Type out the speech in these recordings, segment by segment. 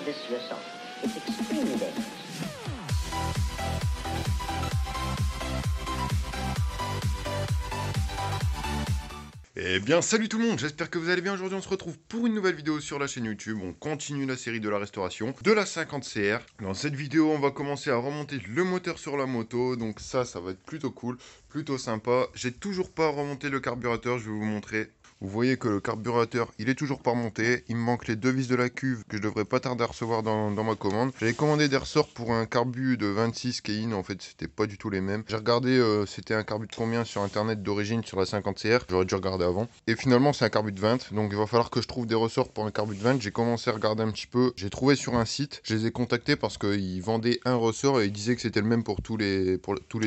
this yourself. It's extremely dangerous. Eh bien salut tout le monde, j'espère que vous allez bien. Aujourd'hui on se retrouve pour une nouvelle vidéo sur la chaîne YouTube. On continue la série de la restauration de la 50CR. Dans cette vidéo on va commencer à remonter le moteur sur la moto. Donc ça va être plutôt cool, plutôt sympa. J'ai toujours pas remonté le carburateur, je vais vous montrer. Vous voyez que le carburateur, il est toujours pas remonté. Il me manque les deux vis de la cuve que je devrais pas tarder à recevoir dans ma commande. J'avais commandé des ressorts pour un carbu de 26 Kein. En fait, c'était pas du tout les mêmes. J'ai regardé, c'était un carbu de combien sur internet d'origine sur la 50CR. J'aurais dû regarder avant. Et finalement, c'est un carbu de 20. Donc, il va falloir que je trouve des ressorts pour un carbu de 20. J'ai commencé à regarder un petit peu. J'ai trouvé sur un site. Je les ai contactés parce qu'ils vendaient un ressort et ils disaient que c'était le même pour tous les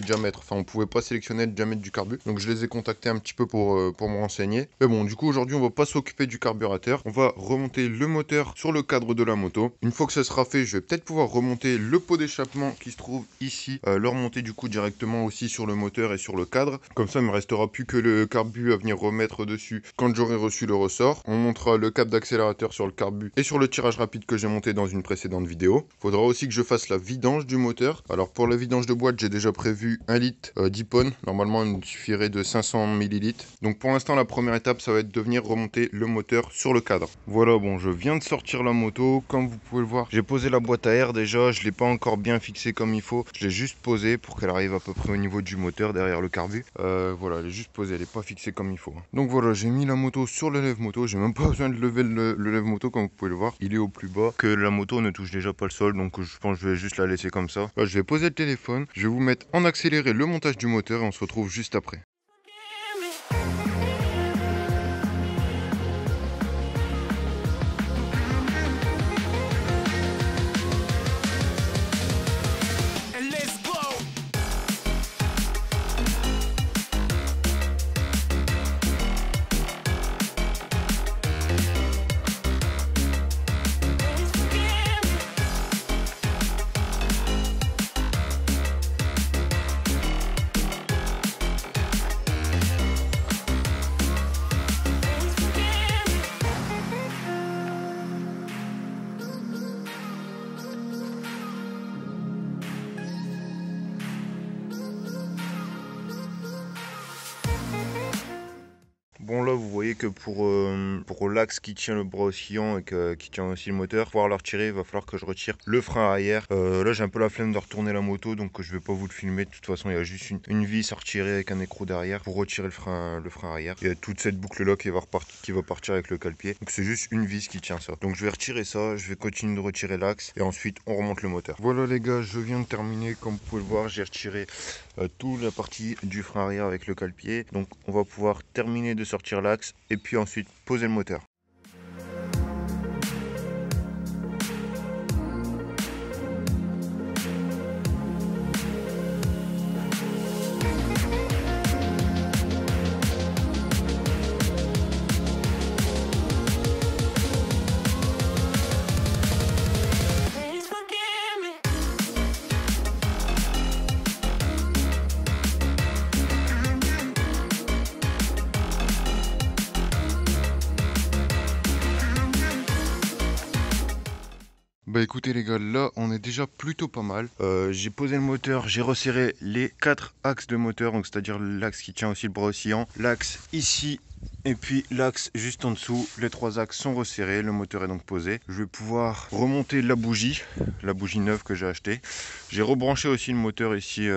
diamètres. Enfin, on pouvait pas sélectionner le diamètre du carbu. Donc, je les ai contactés un petit peu pour me renseigner. Mais bon, du coup, aujourd'hui, on va pas s'occuper du carburateur. On va remonter le moteur sur le cadre de la moto. Une fois que ça sera fait, je vais peut-être pouvoir remonter le pot d'échappement qui se trouve ici. Le remonter du coup directement aussi sur le moteur et sur le cadre. Comme ça, il me restera plus que le carbu à venir remettre dessus quand j'aurai reçu le ressort. On montera le câble d'accélérateur sur le carbu et sur le tirage rapide que j'ai monté dans une précédente vidéo. Faudra aussi que je fasse la vidange du moteur. Alors pour la vidange de boîte, j'ai déjà prévu 1 litre d'Ippon. Normalement, il me suffirait de 500 ml. Donc pour l'instant, la première étape, ça va être de venir remonter le moteur sur le cadre. Voilà, bon, je viens de sortir la moto. Comme vous pouvez le voir, j'ai posé la boîte à air déjà. Je l'ai pas encore bien fixée comme il faut. Je l'ai juste posée pour qu'elle arrive à peu près au niveau du moteur derrière le carbu. Voilà, elle est juste posée, elle est pas fixée comme il faut. Donc voilà, j'ai mis la moto sur le lève-moto. J'ai même pas besoin de lever le lève-moto comme vous pouvez le voir. Il est au plus bas, que la moto ne touche déjà pas le sol. Donc je pense que je vais juste la laisser comme ça. Là, je vais poser le téléphone. Je vais vous mettre en accéléré le montage du moteur et on se retrouve juste après. Bon là vous voyez que pour l'axe qui tient le bras oscillant et qui tient aussi le moteur, pour pouvoir le retirer il va falloir que je retire le frein arrière. Là j'ai un peu la flemme de retourner la moto donc je vais pas vous le filmer. De toute façon il y a juste une vis à retirer avec un écrou derrière pour retirer le frein arrière. Il y a toute cette boucle là qui va partir avec le cale-pied. Donc c'est juste une vis qui tient ça. Donc je vais retirer ça, je vais continuer de retirer l'axe et ensuite on remonte le moteur. Voilà les gars, je viens de terminer. Comme vous pouvez le voir, j'ai retiré toute la partie du frein arrière avec le cale-pied. Donc on va pouvoir terminer de sortir l'axe et puis ensuite poser le moteur. Bah écoutez les gars, là on est déjà plutôt pas mal. J'ai posé le moteur, j'ai resserré les 4 axes de moteur, donc c'est-à-dire l'axe qui tient aussi le bras oscillant, l'axe ici et puis l'axe juste en dessous. Les 3 axes sont resserrés, le moteur est donc posé. Je vais pouvoir remonter la bougie neuve que j'ai achetée. J'ai rebranché aussi le moteur ici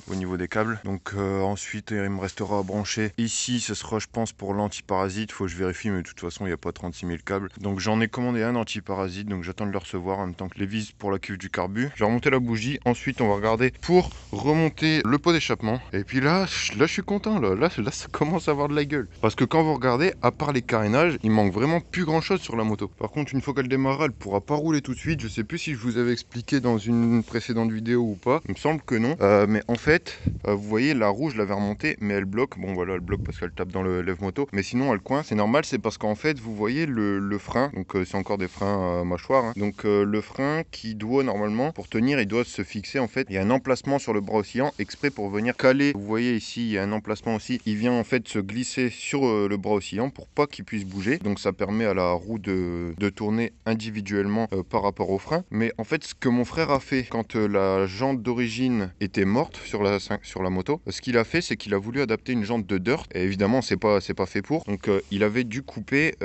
au niveau des câbles. Donc ensuite il me restera à brancher ici, ce sera je pense pour l'antiparasite. Faut que je vérifie, mais de toute façon il n'y a pas 36 000 câbles. Donc j'en ai commandé un antiparasite, donc j'attends de le recevoir en même temps que les vis pour la cuve du carbu. Je vais remonter la bougie, ensuite on va regarder pour remonter le pot d'échappement. Et puis là je suis content, là ça commence à avoir de la gueule. Parce que quand vous regardez, à part les carénages, il manque vraiment plus grand chose sur la moto. Par contre une fois qu'elle démarrera, elle pourra pas rouler tout de suite. Je sais plus si je vous avais expliqué dans une précédente vidéo ou pas, il me semble que non. Mais en fait, vous voyez la roue je l'avais remontée, mais elle bloque. Bon voilà, elle bloque parce qu'elle tape dans le lève-moto, mais sinon elle coince. C'est normal, c'est parce qu'en fait vous voyez le frein, donc c'est encore des freins mâchoire, hein. Donc le frein qui doit normalement, pour tenir, il doit se fixer en fait. Il y a un emplacement sur le bras oscillant exprès pour venir caler. Vous voyez ici il y a un emplacement aussi, il vient en fait se glisser sur le bras oscillant pour pas qu'il puisse bouger. Donc ça permet à la roue de tourner individuellement par rapport au frein. Mais en fait, ce que mon frère a fait quand la jante d'origine était morte sur la moto, ce qu'il a fait, c'est qu'il a voulu adapter une jante de dirt. Et évidemment, c'est pas fait pour. Donc il avait dû couper,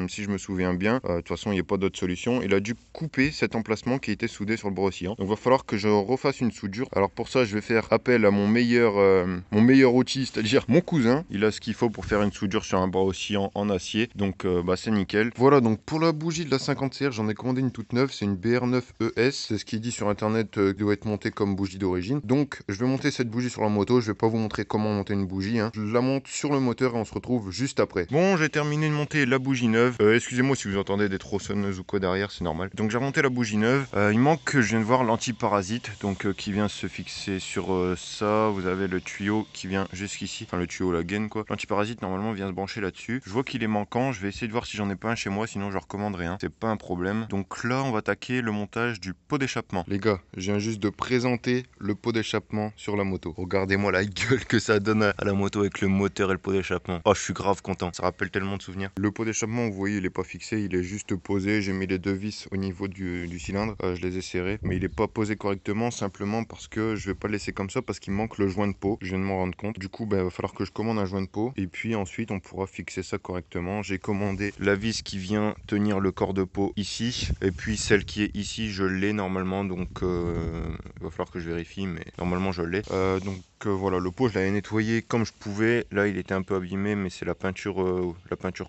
si je me souviens bien, de toute façon il n'y a pas d'autre solution, il a dû couper cet emplacement qui était soudé sur le bras oscillant. Donc il va falloir que je refasse une soudure. Alors pour ça, je vais faire appel à mon meilleur outil, c'est-à-dire mon cousin. Il a ce qu'il faut pour faire une soudure sur un bras oscillant en acier. Donc c'est nickel. Voilà, donc pour la bougie de la 50CR, j'en ai commandé une toute neuve. C'est une BR9ES. C'est ce qui est dit sur internet, qui doit être montée comme bougie d'origine. Donc je vais monter cette bougie sur la moto. Je vais pas vous montrer comment monter une bougie, hein. Je la monte sur le moteur et on se retrouve juste après. Bon, j'ai terminé de monter la bougie neuve. Excusez-moi si vous entendez des tronçonneuses ou quoi derrière, c'est normal. Donc j'ai remonté la bougie neuve. Il manque, je viens de voir, l'antiparasite, donc qui vient se fixer sur ça. Vous avez le tuyau qui vient jusqu'ici, enfin le tuyau, la gaine quoi. L'antiparasite normalement vient se brancher là-dessus. Je vois qu'il est manquant. Je vais essayer de voir si j'en ai pas un chez moi, sinon je recommanderai un. C'est pas un problème. Donc là, on va attaquer le montage du pot d'échappement. Les gars, je viens juste de présenter le pot d'échappement sur la moto. Regardez-moi la gueule que ça donne à la moto avec le moteur et le pot d'échappement. Oh, je suis grave content. Ça rappelle tellement de souvenirs. Le pot d'échappement, vous voyez, il est pas fixé, il est juste posé. J'ai mis les deux vis au niveau du cylindre. Je les ai serrés, mais il est pas posé correctement, simplement parce que je vais pas le laisser comme ça parce qu'il manque le joint de pot. Je viens de m'en rendre compte. Du coup, il va falloir que je commande un joint de pot et puis ensuite on pourra fixer ça correctement. J'ai commandé la vis qui vient tenir le corps de pot ici et puis celle qui est ici, je l'ai normalement, donc il va falloir que je vérifie, mais normalement je l'ai. Voilà, le pot je l'avais nettoyé comme je pouvais. Là il était un peu abîmé, mais c'est la peinture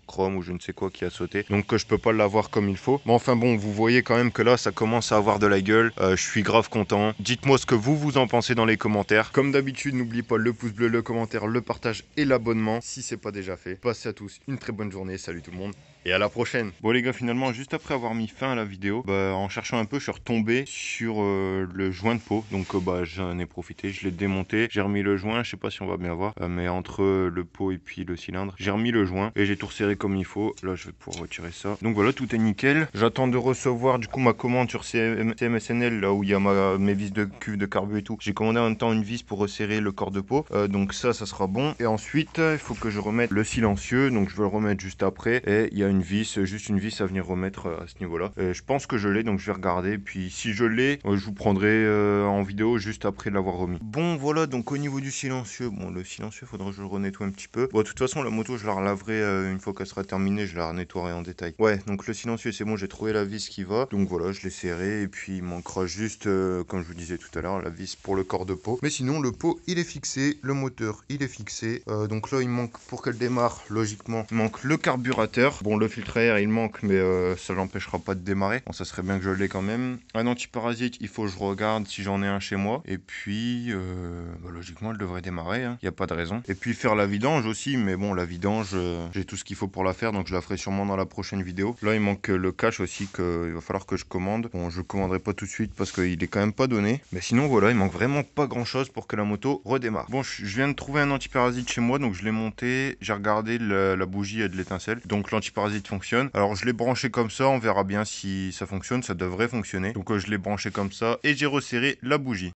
chrome ou je ne sais quoi qui a sauté, donc je peux pas l'avoir comme il faut. Mais enfin bon, vous voyez quand même que là ça commence à avoir de la gueule. Je suis grave content. Dites-moi ce que vous en pensez dans les commentaires. Comme d'habitude, n'oubliez pas le pouce bleu, le commentaire, le partage et l'abonnement si c'est pas déjà fait. Passez à tous une très bonne journée. Salut tout le monde et à la prochaine. Bon les gars, finalement juste après avoir mis fin à la vidéo, en cherchant un peu, je suis retombé sur le joint de pot. Donc j'en ai profité, je l'ai démonté, j'ai remis le joint. Je sais pas si on va bien voir, mais entre le pot et puis le cylindre, j'ai remis le joint et j'ai tout resserré comme il faut. Là je vais pouvoir retirer ça. Donc voilà, tout est nickel. J'attends de recevoir du coup ma commande sur CMSNL, là où il y a mes vis de cuve de carbu et tout. J'ai commandé en même temps une vis pour resserrer le corps de pot, donc ça sera bon. Et ensuite il faut que je remette le silencieux, donc je vais le remettre juste après. Et il y a une vis, juste une vis à venir remettre à ce niveau là. Je pense que je l'ai, donc je vais regarder, puis si je l'ai, je vous prendrai en vidéo juste après l'avoir remis. Bon voilà, donc au niveau du silencieux, bon le silencieux faudra que je le renettoie un petit peu. Bon de toute façon la moto je la relaverai une fois qu'elle sera terminée, je la nettoierai en détail. Ouais, donc le silencieux c'est bon, j'ai trouvé la vis qui va, donc voilà, je l'ai serré. Et puis il manquera juste, comme je vous disais tout à l'heure, la vis pour le corps de pot. Mais sinon le pot il est fixé, le moteur il est fixé. Donc là il manque, pour qu'elle démarre logiquement, il manque le carburateur. Bon le filtre à air il manque, mais ça l'empêchera pas de démarrer. Bon ça serait bien que je l'ai quand même. Un antiparasite, il faut que je regarde si j'en ai un chez moi. Et puis logiquement elle devrait démarrer, hein. Il n'y a pas de raison. Et puis faire la vidange aussi, mais bon la vidange, j'ai tout ce qu'il faut pour la faire, donc je la ferai sûrement dans la prochaine vidéo. Là il manque le cache aussi, qu'il va falloir que je commande. Bon je le commanderai pas tout de suite parce qu'il est quand même pas donné, mais sinon voilà, il manque vraiment pas grand chose pour que la moto redémarre. Bon je viens de trouver un antiparasite chez moi, donc je l'ai monté, j'ai regardé la bougie a de l'étincelle, donc l'antiparasite fonctionne. Alors je l'ai branché comme ça, on verra bien si ça fonctionne, ça devrait fonctionner. Donc je l'ai branché comme ça et j'ai resserré la bougie.